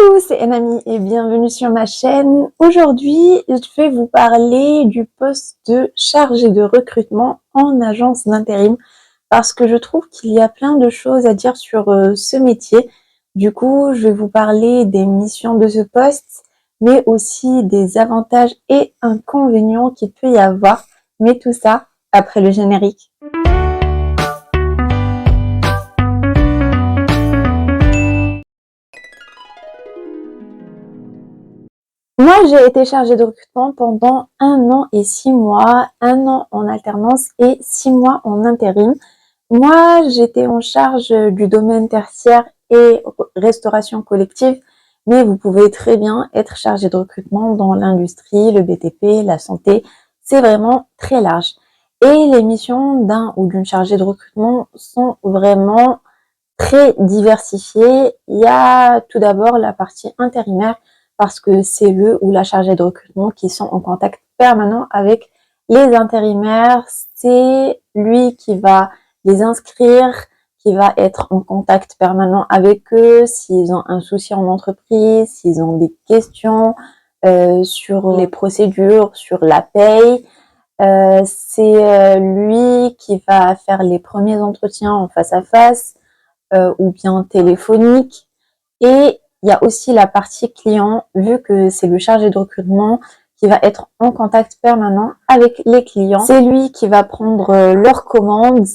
Coucou, c'est Enami et bienvenue sur ma chaîne. Aujourd'hui, je vais vous parler du poste de chargé de recrutement en agence d'intérim parce que je trouve qu'il y a plein de choses à dire sur ce métier. Du coup, je vais vous parler des missions de ce poste, mais aussi des avantages et inconvénients qu'il peut y avoir. Mais tout ça après le générique. Moi, j'ai été chargée de recrutement pendant 1 an et 6 mois, 1 an en alternance et 6 mois en intérim. Moi, j'étais en charge du domaine tertiaire et restauration collective, mais vous pouvez très bien être chargé de recrutement dans l'industrie, le BTP, la santé. C'est vraiment très large. Et les missions d'un ou d'une chargée de recrutement sont vraiment très diversifiées. Il y a tout d'abord la partie intérimaire parce que c'est le ou la chargée de recrutement qui sont en contact permanent avec les intérimaires. C'est lui qui va les inscrire, qui va être en contact permanent avec eux s'ils ont un souci en entreprise, s'ils ont des questions sur les procédures, sur la paye. C'est lui qui va faire les premiers entretiens en face à face ou bien téléphonique. Et il y a aussi la partie client, vu que c'est le chargé de recrutement qui va être en contact permanent avec les clients. C'est lui qui va prendre leurs commandes,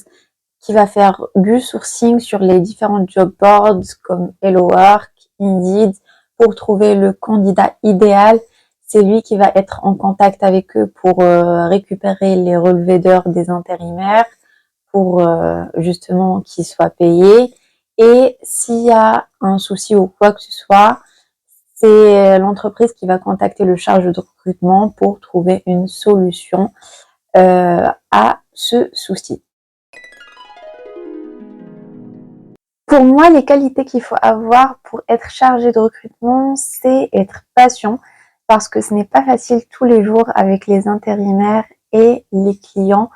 qui va faire du sourcing sur les différents job boards comme Hello Work, Indeed, pour trouver le candidat idéal. C'est lui qui va être en contact avec eux pour récupérer les relevés d'heures des intérimaires, pour justement qu'ils soient payés. Et s'il y a un souci ou quoi que ce soit, c'est l'entreprise qui va contacter le chargé de recrutement pour trouver une solution à ce souci. Pour moi, les qualités qu'il faut avoir pour être chargé de recrutement, c'est être patient parce que ce n'est pas facile tous les jours avec les intérimaires et les clients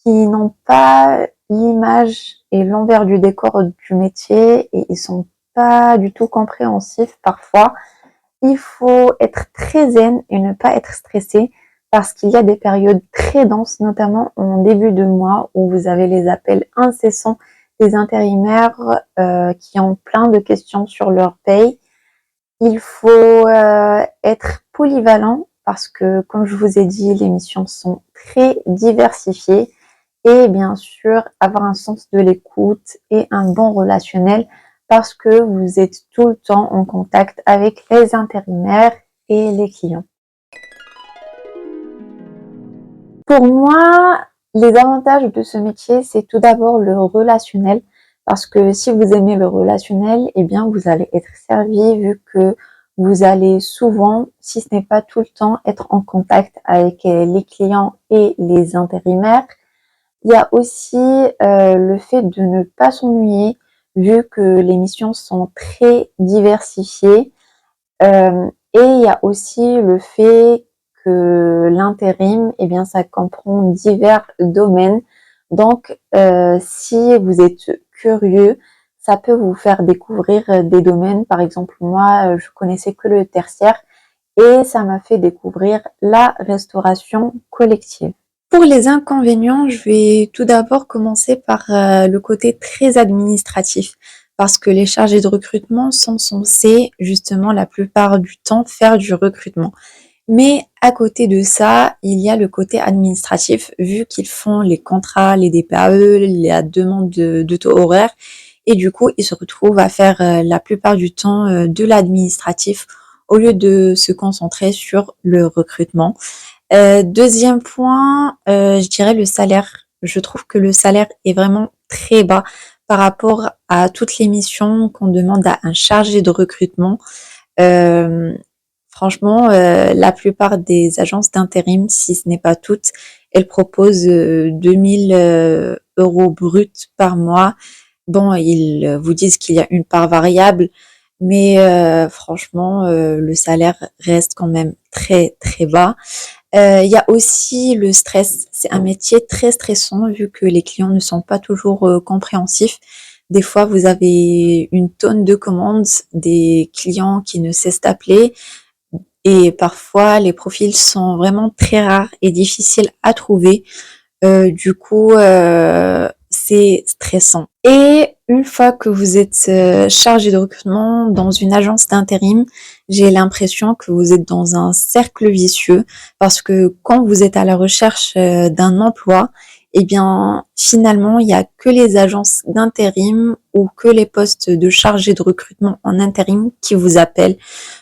qui n'ont pas l'image et l'envers du décor du métier et ils sont pas du tout compréhensifs parfois. Il faut être très zen et ne pas être stressé parce qu'il y a des périodes très denses, notamment en début de mois où vous avez les appels incessants des intérimaires qui ont plein de questions sur leur paye. Il faut être polyvalent parce que, comme je vous ai dit, les missions sont très diversifiées et bien sûr avoir un sens de l'écoute et un bon relationnel parce que vous êtes tout le temps en contact avec les intérimaires et les clients. Pour moi, les avantages de ce métier, c'est tout d'abord le relationnel parce que si vous aimez le relationnel, eh bien vous allez être servi vu que vous allez souvent, si ce n'est pas tout le temps, être en contact avec les clients et les intérimaires. Il y a aussi le fait de ne pas s'ennuyer vu que les missions sont très diversifiées. Et il y a aussi le fait que l'intérim, eh bien, ça comprend divers domaines. Donc, si vous êtes curieux, ça peut vous faire découvrir des domaines. Par exemple, moi, je connaissais que le tertiaire et ça m'a fait découvrir la restauration collective. Pour les inconvénients, je vais tout d'abord commencer par le côté très administratif, parce que les chargés de recrutement sont censés justement la plupart du temps faire du recrutement. Mais à côté de ça, il y a le côté administratif, vu qu'ils font les contrats, les DPAE, la demande de taux horaire, et du coup, ils se retrouvent à faire la plupart du temps de l'administratif au lieu de se concentrer sur le recrutement. Deuxième point, je dirais le salaire. Je trouve que le salaire est vraiment très bas par rapport à toutes les missions qu'on demande à un chargé de recrutement. Euh, Franchement, la plupart des agences d'intérim, si ce n'est pas toutes, elles proposent 2000 euros bruts par mois. Bon, ils vous disent qu'il y a une part variable, mais franchement, le salaire reste quand même très très bas. Il y a aussi le stress. C'est un métier très stressant vu que les clients ne sont pas toujours compréhensifs. Des fois, vous avez une tonne de commandes, des clients qui ne cessent d'appeler et parfois les profils sont vraiment très rares et difficiles à trouver. Du coup, c'est stressant. Et une fois que vous êtes chargé de recrutement dans une agence d'intérim, j'ai l'impression que vous êtes dans un cercle vicieux parce que quand vous êtes à la recherche d'un emploi, eh bien, finalement, il n'y a que les agences d'intérim ou que les postes de chargé de recrutement en intérim qui vous appellent.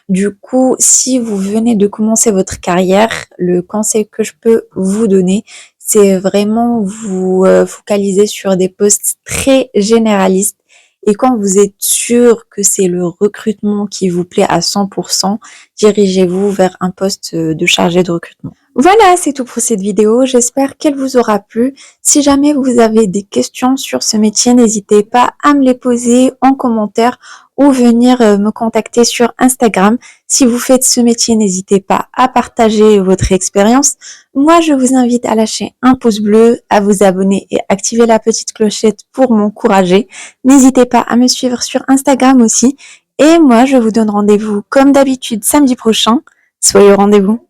Du coup, si vous venez de commencer votre carrière, le conseil que je peux vous donner, c'est vraiment vous focaliser sur des postes très généralistes. Et quand vous êtes sûr que c'est le recrutement qui vous plaît à 100%, dirigez-vous vers un poste de chargé de recrutement. Voilà, c'est tout pour cette vidéo. J'espère qu'elle vous aura plu. Si jamais vous avez des questions sur ce métier, n'hésitez pas à me les poser en commentaire ou venir me contacter sur Instagram. Si vous faites ce métier, n'hésitez pas à partager votre expérience. Moi, je vous invite à lâcher un pouce bleu, à vous abonner et activer la petite clochette pour m'encourager. N'hésitez pas à me suivre sur Instagram aussi. Et moi, je vous donne rendez-vous comme d'habitude samedi prochain. Soyez au rendez-vous.